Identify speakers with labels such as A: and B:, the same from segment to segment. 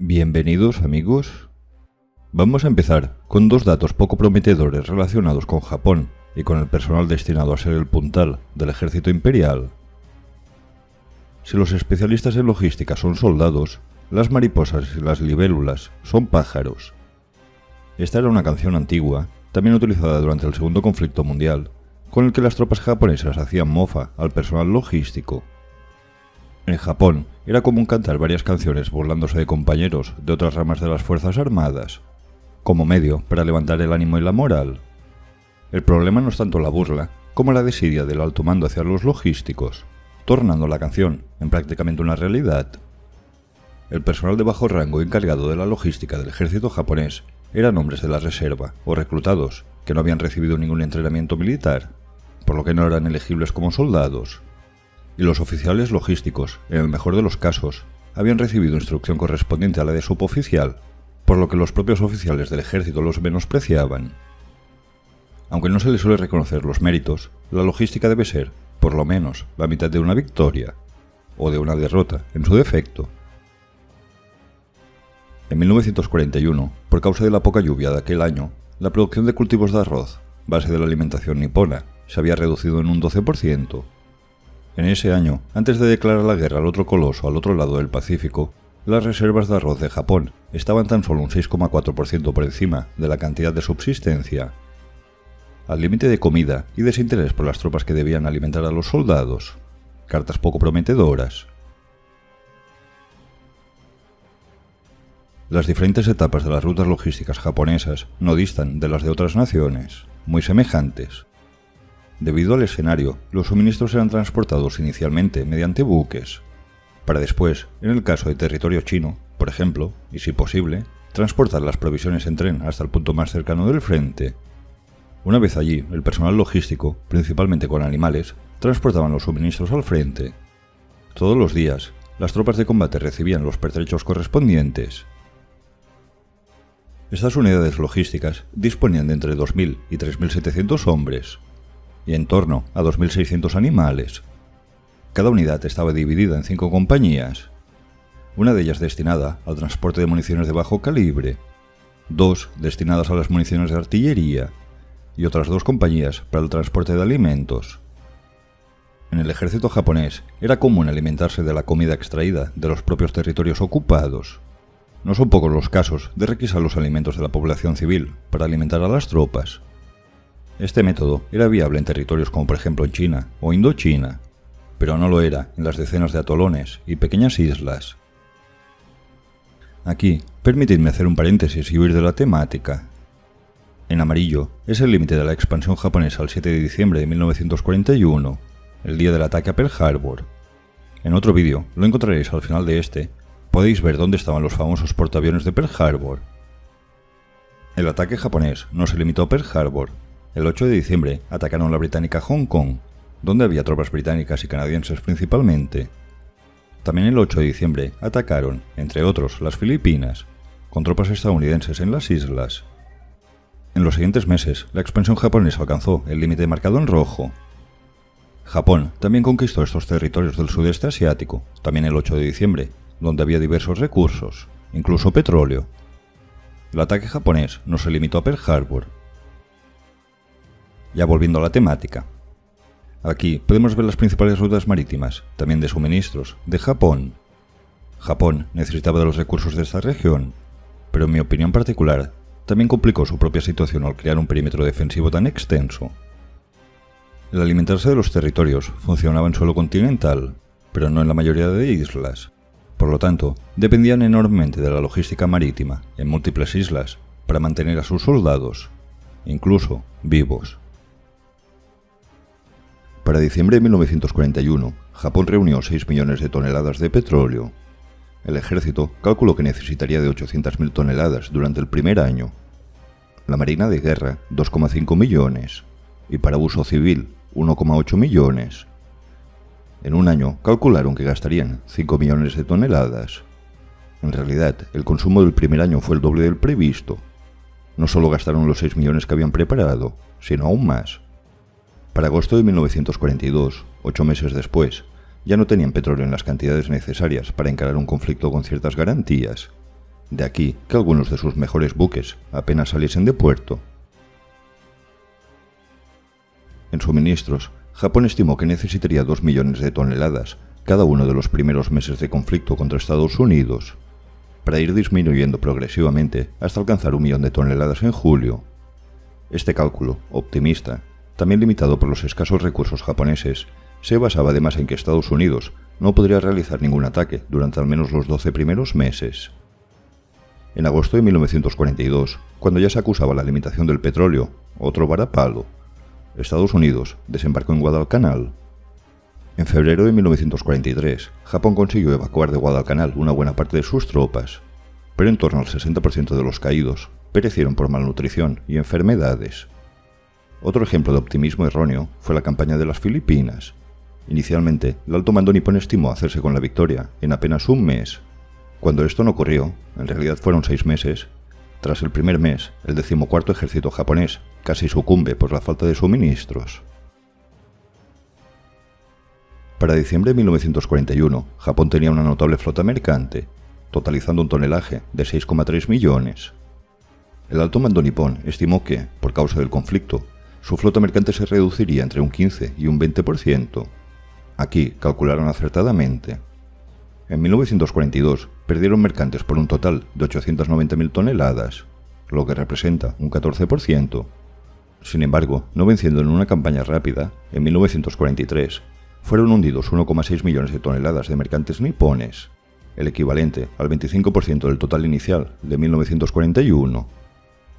A: Bienvenidos amigos. Vamos a empezar con dos datos poco prometedores relacionados con Japón y con el personal destinado a ser el puntal del ejército imperial. Si los especialistas en logística son soldados, las mariposas y las libélulas son pájaros. Esta era una canción antigua, también utilizada durante el Segundo Conflicto Mundial, con el que las tropas japonesas hacían mofa al personal logístico. En Japón era común cantar varias canciones burlándose de compañeros de otras ramas de las Fuerzas Armadas, como medio para levantar el ánimo y la moral. El problema no es tanto la burla como la desidia del alto mando hacia los logísticos, tornando la canción en prácticamente una realidad. El personal de bajo rango encargado de la logística del ejército japonés eran hombres de la reserva o reclutados que no habían recibido ningún entrenamiento militar, por lo que no eran elegibles como soldados. Y los oficiales logísticos, en el mejor de los casos, habían recibido instrucción correspondiente a la de suboficial, por lo que los propios oficiales del ejército los menospreciaban. Aunque no se les suele reconocer los méritos, la logística debe ser, por lo menos, la mitad de una victoria, o de una derrota, en su defecto. En 1941, por causa de la poca lluvia de aquel año, la producción de cultivos de arroz, base de la alimentación nipona, se había reducido en un 12%. En ese año, antes de declarar la guerra al otro coloso al otro lado del Pacífico, las reservas de arroz de Japón estaban tan solo un 6,4% por encima de la cantidad de subsistencia. Al límite de comida y desinterés por las tropas que debían alimentar a los soldados. Cartas poco prometedoras. Las diferentes etapas de las rutas logísticas japonesas no distan de las de otras naciones, muy semejantes. Debido al escenario, los suministros eran transportados inicialmente mediante buques, para después, en el caso de territorio chino, por ejemplo, y si posible, transportar las provisiones en tren hasta el punto más cercano del frente. Una vez allí, el personal logístico, principalmente con animales, transportaban los suministros al frente. Todos los días, las tropas de combate recibían los pertrechos correspondientes. Estas unidades logísticas disponían de entre 2.000 y 3.700 hombres, y en torno a 2.600 animales. Cada unidad estaba dividida en 5 compañías, una de ellas destinada al transporte de municiones de bajo calibre, 2 destinadas a las municiones de artillería, y otras 2 compañías para el transporte de alimentos. En el ejército japonés era común alimentarse de la comida extraída de los propios territorios ocupados. No son pocos los casos de requisar los alimentos de la población civil para alimentar a las tropas. Este método era viable en territorios como por ejemplo en China o Indochina, pero no lo era en las decenas de atolones y pequeñas islas. Aquí, permitidme hacer un paréntesis y huir de la temática. En amarillo es el límite de la expansión japonesa al 7 de diciembre de 1941, el día del ataque a Pearl Harbor. En otro vídeo, lo encontraréis al final de este, podéis ver dónde estaban los famosos portaaviones de Pearl Harbor. El ataque japonés no se limitó a Pearl Harbor. El 8 de diciembre atacaron la británica Hong Kong, donde había tropas británicas y canadienses principalmente. También el 8 de diciembre atacaron, entre otros, las Filipinas, con tropas estadounidenses en las islas. En los siguientes meses, la expansión japonesa alcanzó el límite marcado en rojo. Japón también conquistó estos territorios del sudeste asiático, también el 8 de diciembre, donde había diversos recursos, incluso petróleo. El ataque japonés no se limitó a Pearl Harbor. Ya volviendo a la temática. Aquí podemos ver las principales rutas marítimas, también de suministros, de Japón. Japón necesitaba de los recursos de esta región, pero en mi opinión particular, también complicó su propia situación al crear un perímetro defensivo tan extenso. El alimentarse de los territorios funcionaba en suelo continental, pero no en la mayoría de islas. Por lo tanto, dependían enormemente de la logística marítima en múltiples islas para mantener a sus soldados, incluso vivos. Para diciembre de 1941, Japón reunió 6 millones de toneladas de petróleo. El ejército calculó que necesitaría de 800.000 toneladas durante el primer año. La Marina de Guerra, 2,5 millones. Y para uso civil, 1,8 millones. En un año calcularon que gastarían 5 millones de toneladas. En realidad, el consumo del primer año fue el doble del previsto. No solo gastaron los 6 millones que habían preparado, sino aún más. Para agosto de 1942, 8 meses después, ya no tenían petróleo en las cantidades necesarias para encarar un conflicto con ciertas garantías. De aquí que algunos de sus mejores buques apenas saliesen de puerto. En suministros, Japón estimó que necesitaría 2 millones de toneladas cada uno de los primeros meses de conflicto contra Estados Unidos, para ir disminuyendo progresivamente hasta alcanzar 1 millón de toneladas en julio. Este cálculo, optimista, también limitado por los escasos recursos japoneses, se basaba además en que Estados Unidos no podría realizar ningún ataque durante al menos los 12 primeros meses. En agosto de 1942, cuando ya se acusaba la limitación del petróleo, otro varapalo, Estados Unidos desembarcó en Guadalcanal. En febrero de 1943, Japón consiguió evacuar de Guadalcanal una buena parte de sus tropas, pero en torno al 60% de los caídos perecieron por malnutrición y enfermedades. Otro ejemplo de optimismo erróneo fue la campaña de las Filipinas. Inicialmente, el alto mando nipón estimó hacerse con la victoria en apenas un mes. Cuando esto no ocurrió, en realidad fueron 6 meses. Tras el primer mes, el 14º ejército japonés casi sucumbe por la falta de suministros. Para diciembre de 1941, Japón tenía una notable flota mercante, totalizando un tonelaje de 6,3 millones. El alto mando nipón estimó que, por causa del conflicto, su flota mercante se reduciría entre un 15 y un 20%. Aquí calcularon acertadamente. En 1942 perdieron mercantes por un total de 890.000 toneladas, lo que representa un 14%. Sin embargo, no venciendo en una campaña rápida, en 1943 fueron hundidos 1,6 millones de toneladas de mercantes nipones, el equivalente al 25% del total inicial de 1941.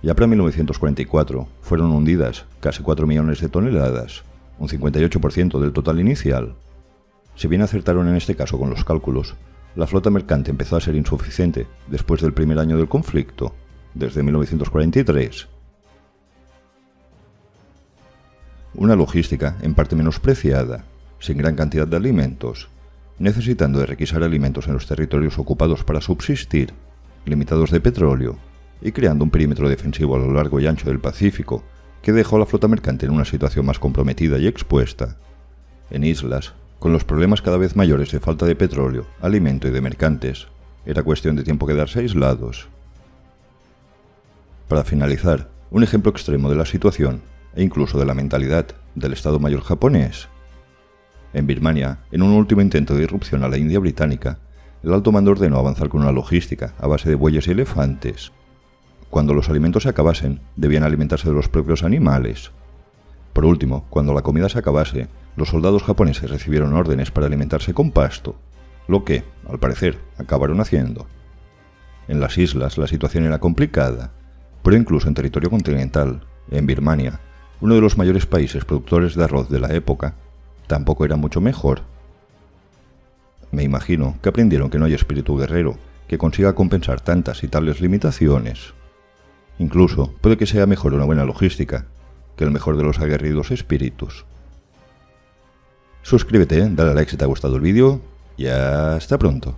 A: Ya para 1944 fueron hundidas casi 4 millones de toneladas, un 58% del total inicial. Si bien acertaron en este caso con los cálculos, la flota mercante empezó a ser insuficiente después del primer año del conflicto, desde 1943. Una logística en parte menospreciada, sin gran cantidad de alimentos, necesitando de requisar alimentos en los territorios ocupados para subsistir, limitados de petróleo, y creando un perímetro defensivo a lo largo y ancho del Pacífico que dejó a la flota mercante en una situación más comprometida y expuesta. En islas, con los problemas cada vez mayores de falta de petróleo, alimento y de mercantes, era cuestión de tiempo quedarse aislados. Para finalizar, un ejemplo extremo de la situación e incluso de la mentalidad del Estado Mayor japonés. En Birmania, en un último intento de irrupción a la India británica, el alto mando ordenó avanzar con una logística a base de bueyes y elefantes. Cuando los alimentos se acabasen, debían alimentarse de los propios animales. Por último, cuando la comida se acabase, los soldados japoneses recibieron órdenes para alimentarse con pasto, lo que, al parecer, acabaron haciendo. En las islas la situación era complicada, pero incluso en territorio continental, en Birmania, uno de los mayores países productores de arroz de la época, tampoco era mucho mejor. Me imagino que aprendieron que no hay espíritu guerrero que consiga compensar tantas y tales limitaciones. Incluso puede que sea mejor una buena logística que el mejor de los aguerridos espíritus. Suscríbete, dale a like si te ha gustado el vídeo y hasta pronto.